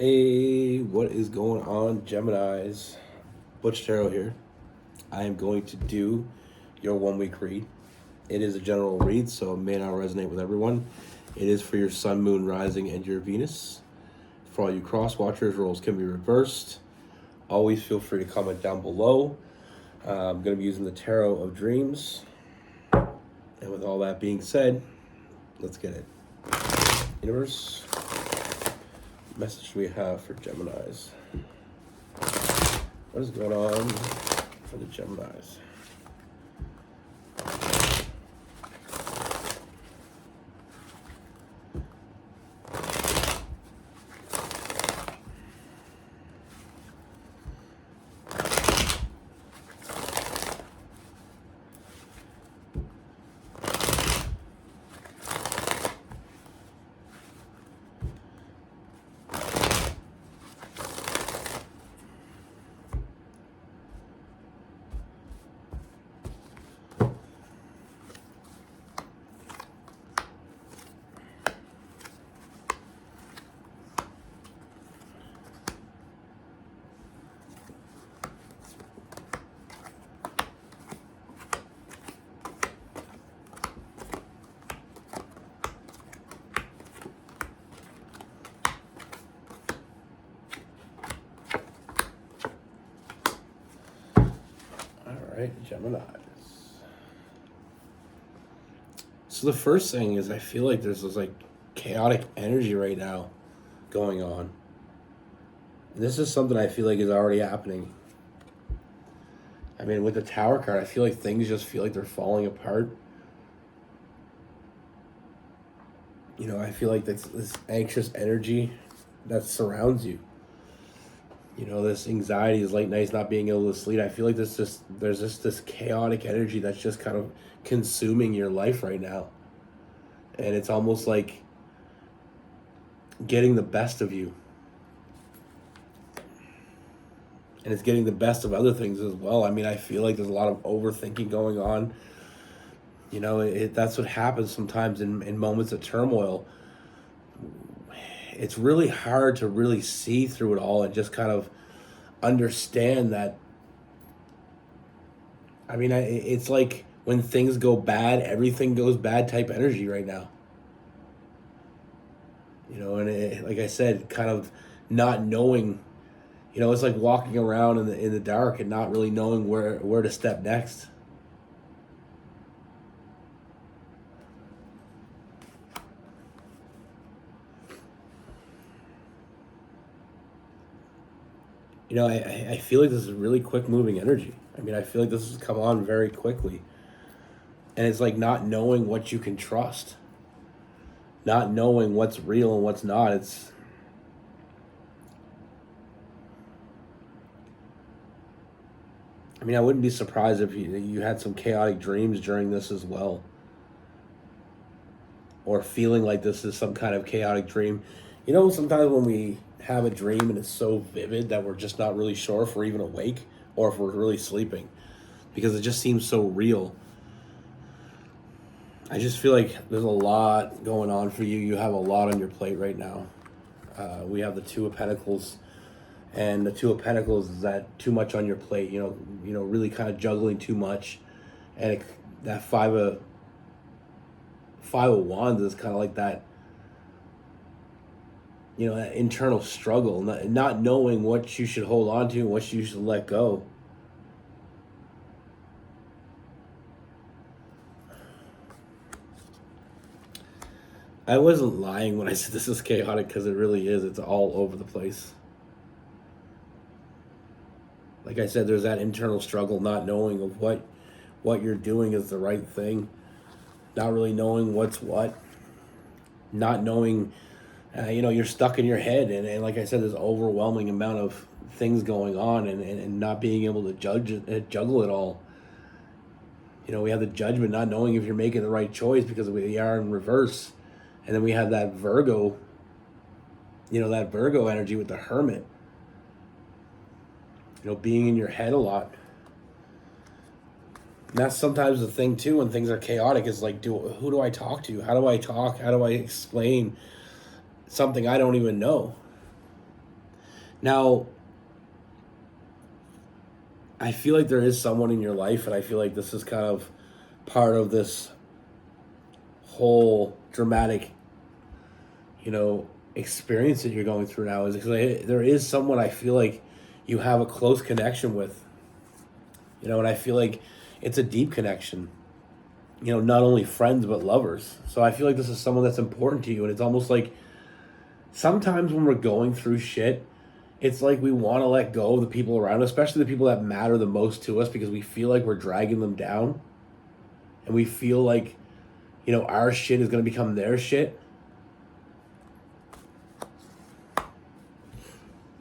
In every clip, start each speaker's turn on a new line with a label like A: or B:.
A: Hey, what is going on, Geminis? Butch Tarot here. I am going to do your 1 week read. It is a general read, so it may not resonate with everyone. It is for your Sun, Moon, Rising, and your Venus. For all you cross watchers, roles can be reversed. Always feel free to comment down below. I'm going to be using the Tarot of Dreams. And with all that being said, let's get it. Universe, what message do we have for Geminis? What is going on for the Geminis? Geminis. So the first thing is I feel like there's this like chaotic energy right now going on. And this is something I feel like is already happening. I mean, with the Tower card, I feel like things just feel like they're falling apart. You know, I feel like that's this anxious energy that surrounds you. You know, this anxiety, is late nights, not being able to sleep. I feel like there's just this chaotic energy that's just kind of consuming your life right now. And it's almost like getting the best of you. And it's getting the best of other things as well. I mean, I feel like there's a lot of overthinking going on. You know, that's what happens sometimes in moments of turmoil. It's really hard to really see through it all and just kind of understand that. I mean, it's like when things go bad, everything goes bad type energy right now. You know, and like I said, kind of not knowing, you know, it's like walking around in the dark and not really knowing where to step next. You know, I feel like this is really quick moving energy. I mean, I feel like this has come on very quickly. And it's like not knowing what you can trust. Not knowing what's real and what's not. I mean, I wouldn't be surprised if you had some chaotic dreams during this as well. Or feeling like this is some kind of chaotic dream. You know, sometimes when we have a dream and it's so vivid that we're just not really sure if we're even awake or if we're really sleeping because it just seems so real. I just feel like there's a lot going on for you. You have a lot on your plate right now. We have the Two of Pentacles, and the Two of Pentacles is that too much on your plate. You know, really kind of juggling too much, and that Five of Wands is kind of like that. You know, that internal struggle, not knowing what you should hold on to and what you should let go. I wasn't lying when I said this is chaotic because it really is. It's all over the place. Like I said, there's that internal struggle, not knowing of what you're doing is the right thing, not really knowing what's what, not knowing. You know, you're stuck in your head, and like I said, there's overwhelming amount of things going on, and not being able to juggle it all. You know, we have the Judgment, not knowing if you're making the right choice because we are in reverse, and then we have that Virgo. You know, that Virgo energy with the Hermit. You know, being in your head a lot. And that's sometimes the thing too when things are chaotic is like, who do I talk to? How do I talk? How do I explain something I don't even know? Now, I feel like there is someone in your life, and I feel like this is kind of part of this whole dramatic, experience that you're going through now. Is because there is someone I feel like you have a close connection with, and I feel like it's a deep connection. Not only friends but lovers. So I feel like this is someone that's important to you, and it's almost like sometimes when we're going through shit, it's like we want to let go of the people around us, especially the people that matter the most to us, because we feel like we're dragging them down, and we feel like, our shit is going to become their shit.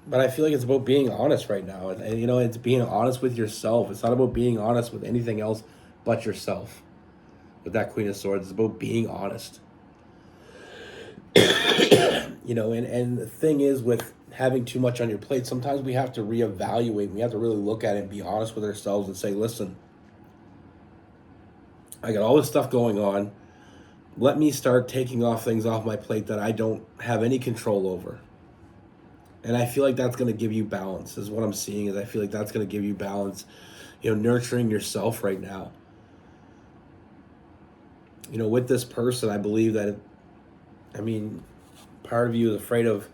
A: But I feel like it's about being honest right now. And it's being honest with yourself. It's not about being honest with anything else but yourself. With that Queen of Swords, it's about being honest. And the thing is, with having too much on your plate, sometimes we have to reevaluate. We have to really look at it and be honest with ourselves and say, listen, I got all this stuff going on. Let me start taking off things off my plate that I don't have any control over. And I feel like that's going to give you balance, is what I'm seeing. Is I feel like that's going to give you balance, nurturing yourself right now. With this person, I believe that, part of you is afraid of,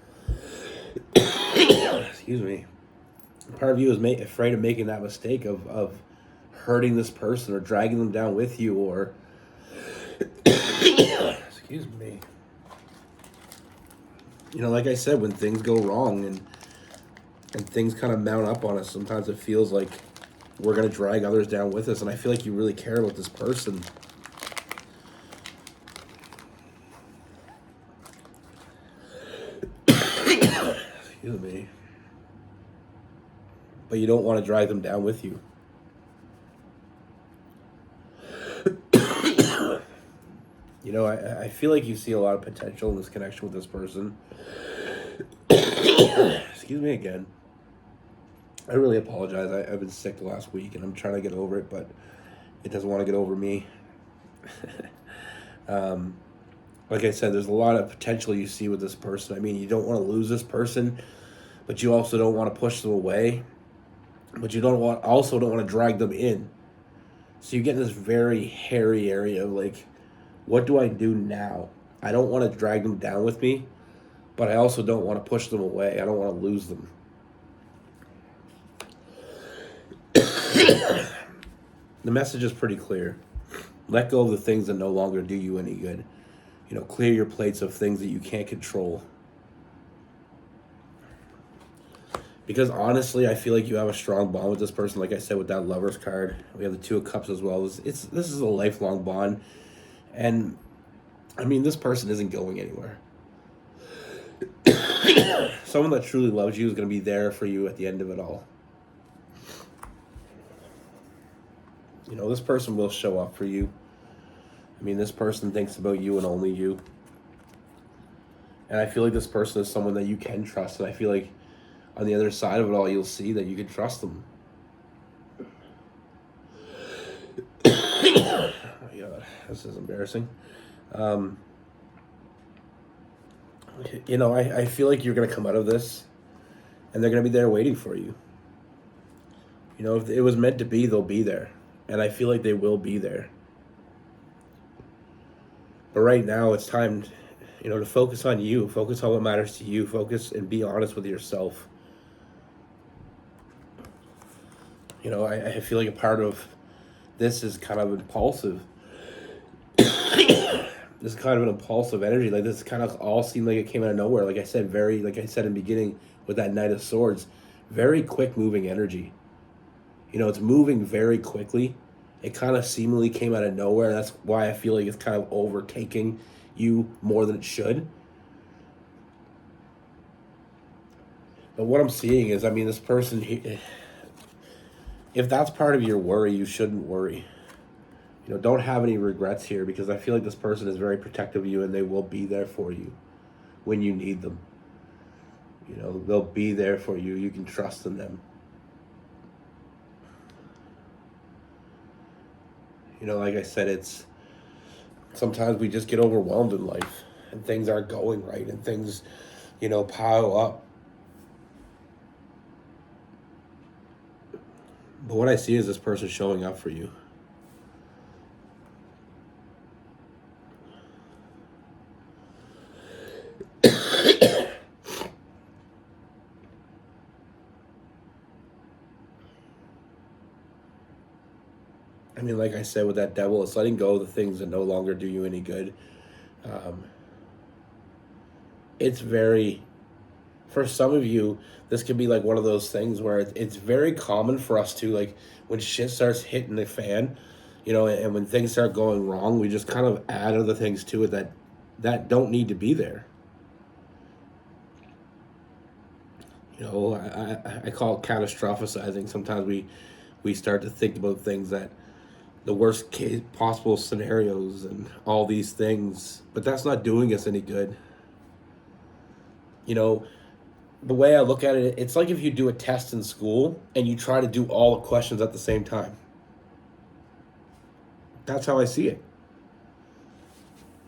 A: excuse me, part of you is afraid of making that mistake of hurting this person or dragging them down with you, or, excuse me. Like I said, when things go wrong and things kind of mount up on us, sometimes it feels like we're going to drag others down with us. And I feel like you really care about this person. Excuse me. But you don't want to drag them down with you. I feel like you see a lot of potential in this connection with this person. Excuse me again. I really apologize. I've been sick the last week, and I'm trying to get over it, but it doesn't want to get over me. Like I said, there's a lot of potential you see with this person. You don't want to lose this person, but you also don't want to push them away. But you also don't want to drag them in. So you get in this very hairy area of like, what do I do now? I don't want to drag them down with me, but I also don't want to push them away. I don't want to lose them. The message is pretty clear. Let go of the things that no longer do you any good. Clear your plates of things that you can't control. Because honestly, I feel like you have a strong bond with this person. Like I said, with that Lover's card, we have the Two of Cups as well. This is a lifelong bond. And, this person isn't going anywhere. Someone that truly loves you is going to be there for you at the end of it all. This person will show up for you. This person thinks about you and only you. And I feel like this person is someone that you can trust. And I feel like on the other side of it all, you'll see that you can trust them. Oh my God, this is embarrassing. I feel like you're going to come out of this and they're going to be there waiting for you. If it was meant to be, they'll be there. And I feel like they will be there. But right now, it's time, to focus on you. Focus on what matters to you. Focus and be honest with yourself. I feel like a part of this is kind of impulsive. This is kind of an impulsive energy. Like, this kind of all seemed like it came out of nowhere. Like I said in the beginning with that Knight of Swords, very quick moving energy. It's moving very quickly. It kind of seemingly came out of nowhere. That's why I feel like it's kind of overtaking you more than it should. But what I'm seeing is, this person, if that's part of your worry, you shouldn't worry. Don't have any regrets here, because I feel like this person is very protective of you and they will be there for you when you need them. They'll be there for you. You can trust in them. Like I said, it's sometimes we just get overwhelmed in life and things aren't going right and things, pile up. But what I see is this person showing up for you. I mean, like I said, with that devil, it's letting go of the things that no longer do you any good. Um, it's very, for some of you, this could be like one of those things where it's very common for us to, like, when shit starts hitting the fan, and when things start going wrong, we just kind of add other things to it that don't need to be there. I call it catastrophizing. Sometimes we start to think about things that the worst case possible scenarios and all these things, but that's not doing us any good. You know, the way I look at it, it's like if you do a test in school and you try to do all the questions at the same time. That's how I see it.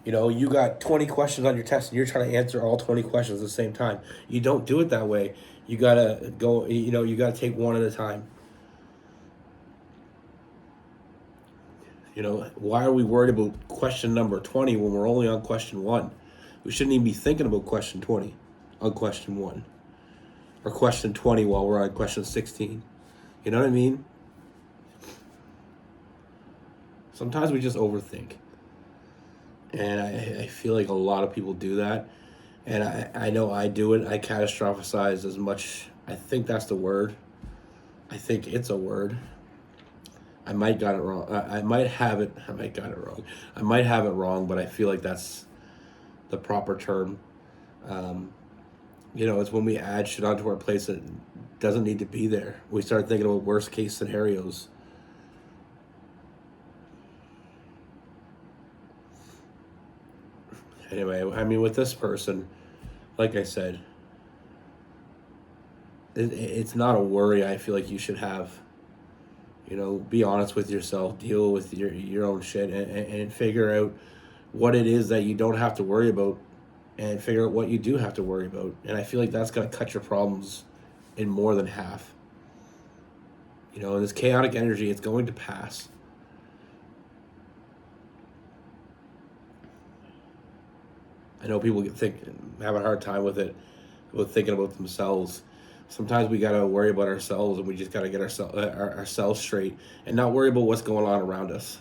A: You got 20 questions on your test and you're trying to answer all 20 questions at the same time. You don't do it that way. You gotta go, you gotta take one at a time. Why are we worried about question number 20 when we're only on question 1? We shouldn't even be thinking about question 20 on question 1. Or question 20 while we're on question 16. You know what I mean? Sometimes we just overthink. And I feel like a lot of people do that. And I know I do it. I catastrophize as much. I think that's the word. I think it's a word. I might got it wrong. I might have it. I might got it wrong. I might have it wrong, but I feel like that's the proper term. It's when we add shit onto our plates that doesn't need to be there. We start thinking about worst case scenarios. Anyway, I mean, with this person, like I said, it's not a worry I feel like you should have. Be honest with yourself, deal with your own shit, and figure out what it is that you don't have to worry about, and figure out what you do have to worry about. And I feel like that's going to cut your problems in more than half. This chaotic energy, it's going to pass. I know people have a hard time with it, with thinking about themselves. Sometimes we gotta worry about ourselves, and we just gotta get ourselves straight, and not worry about what's going on around us.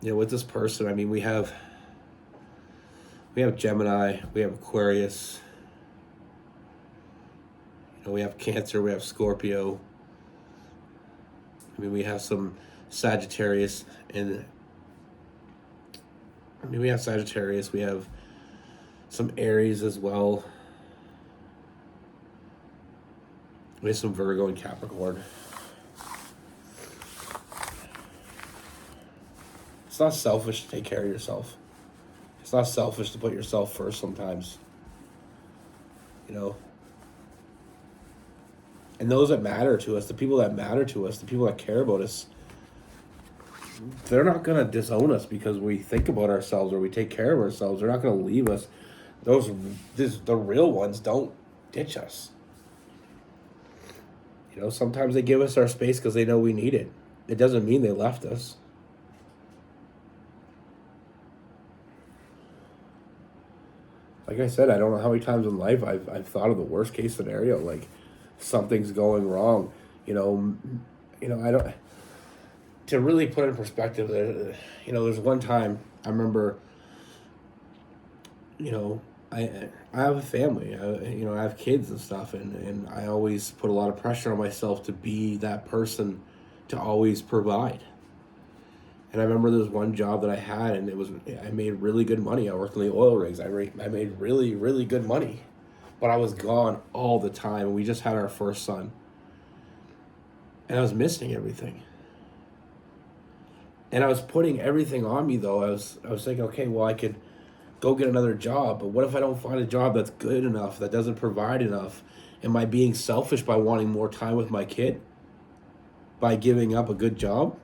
A: With this person, I mean, we have Gemini, we have Aquarius, we have Cancer, we have Scorpio. I mean, we have some Sagittarius, we have Sagittarius, we have some Aries as well. We have some Virgo and Capricorn. It's not selfish to take care of yourself. It's not selfish to put yourself first sometimes. And those that matter to us, the people that matter to us, the people that care about us, they're not going to disown us because we think about ourselves or we take care of ourselves. They're not going to leave us. The real ones don't ditch us. Sometimes they give us our space because they know we need it. It doesn't mean they left us. Like I said, I don't know how many times in life I've thought of the worst case scenario, like something's going wrong. I don't. To really put it in perspective, there's one time I remember. I have a family, I have kids and stuff, and I always put a lot of pressure on myself to be that person to always provide. And I remember there was one job that I had, and I made really good money. I worked in the oil rigs. I made really, really good money, but I was gone all the time. We just had our first son, and I was missing everything. And I was putting everything on me, though. I was thinking, okay, well, I could go get another job, but what if I don't find a job that's good enough, that doesn't provide enough? Am I being selfish by wanting more time with my kid? By giving up a good job?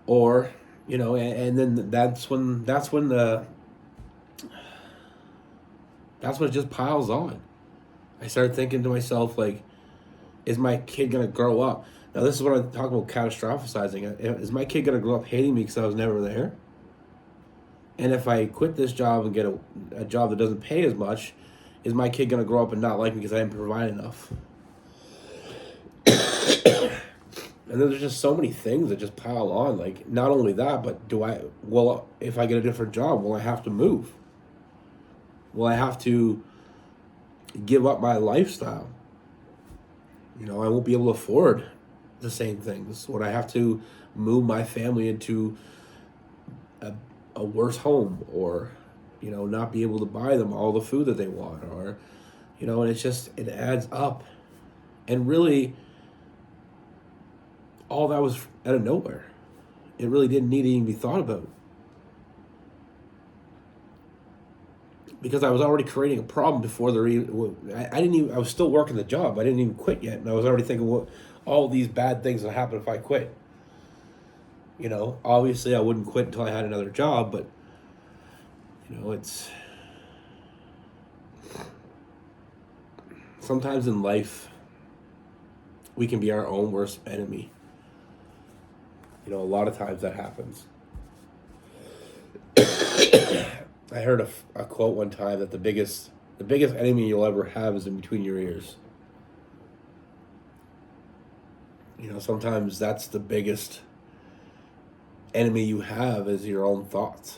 A: Or, and then that's when it just piles on. I started thinking to myself, like, Is my kid going to grow up? Now, this is what I'm talking about catastrophizing. Is my kid going to grow up hating me because I was never there? And if I quit this job and get a job that doesn't pay as much, is my kid going to grow up and not like me because I didn't provide enough? And then there's just so many things that just pile on. Like, not only that, but if I get a different job, will I have to move? Will I have to give up my lifestyle? I won't be able to afford the same things. Would I have to move my family into a worse home, or, not be able to buy them all the food that they want, or, and it adds up. And really, all that was out of nowhere. It really didn't need to even be thought about. Because I was already creating a problem before I was still working the job. I didn't even quit yet. And I was already thinking, all these bad things that happen if I quit. Obviously I wouldn't quit until I had another job, but, it's... Sometimes in life, we can be our own worst enemy. A lot of times that happens. I heard a quote one time that the biggest enemy you'll ever have is in between your ears. Sometimes that's the biggest enemy you have is your own thoughts.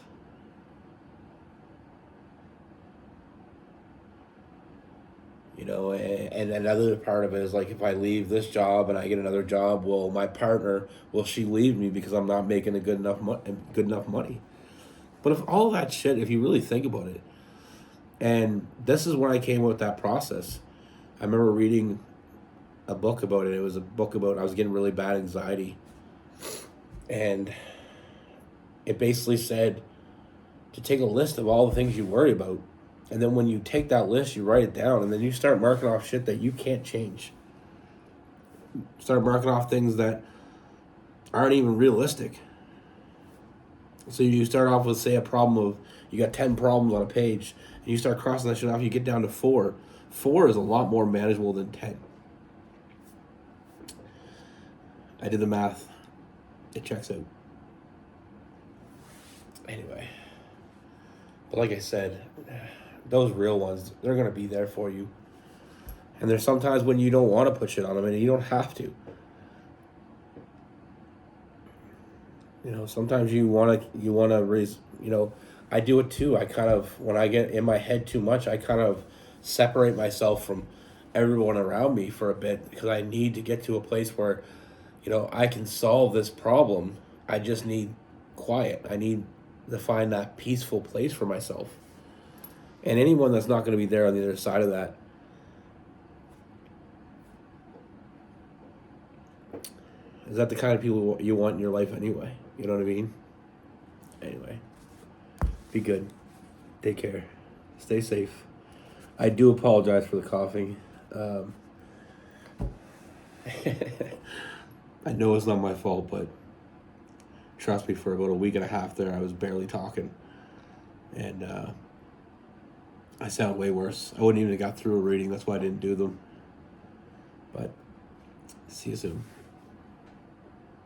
A: And another part of it is like, if I leave this job and I get another job, my partner, will she leave me because I'm not making good enough money? But if all that shit, if you really think about it, and this is when I came up with that process. I remember reading a book about it. It was a book about, I was getting really bad anxiety. And it basically said to take a list of all the things you worry about. And then when you take that list, you write it down, and then you start marking off shit that you can't change. Start marking off things that aren't even realistic. So you start off with, say, a problem of, you got 10 problems on a page, and you start crossing that shit off, you get down to 4. 4 is a lot more manageable than 10. I did the math. It checks out. Anyway. But like I said, those real ones, they're going to be there for you. And there's sometimes when you don't want to put shit on them, and you don't have to. Sometimes you want to raise, I do it too. I kind of, when I get in my head too much, I kind of separate myself from everyone around me for a bit, because I need to get to a place where, I can solve this problem. I just need quiet. I need to find that peaceful place for myself. And anyone that's not going to be there on the other side of that, is that the kind of people you want in your life anyway? You know what I mean? Anyway, be good. Take care. Stay safe. I do apologize for the coughing. I know it's not my fault, but trust me, for about a week and a half there, I was barely talking. And I sound way worse. I wouldn't even have got through a reading. That's why I didn't do them. But see you soon.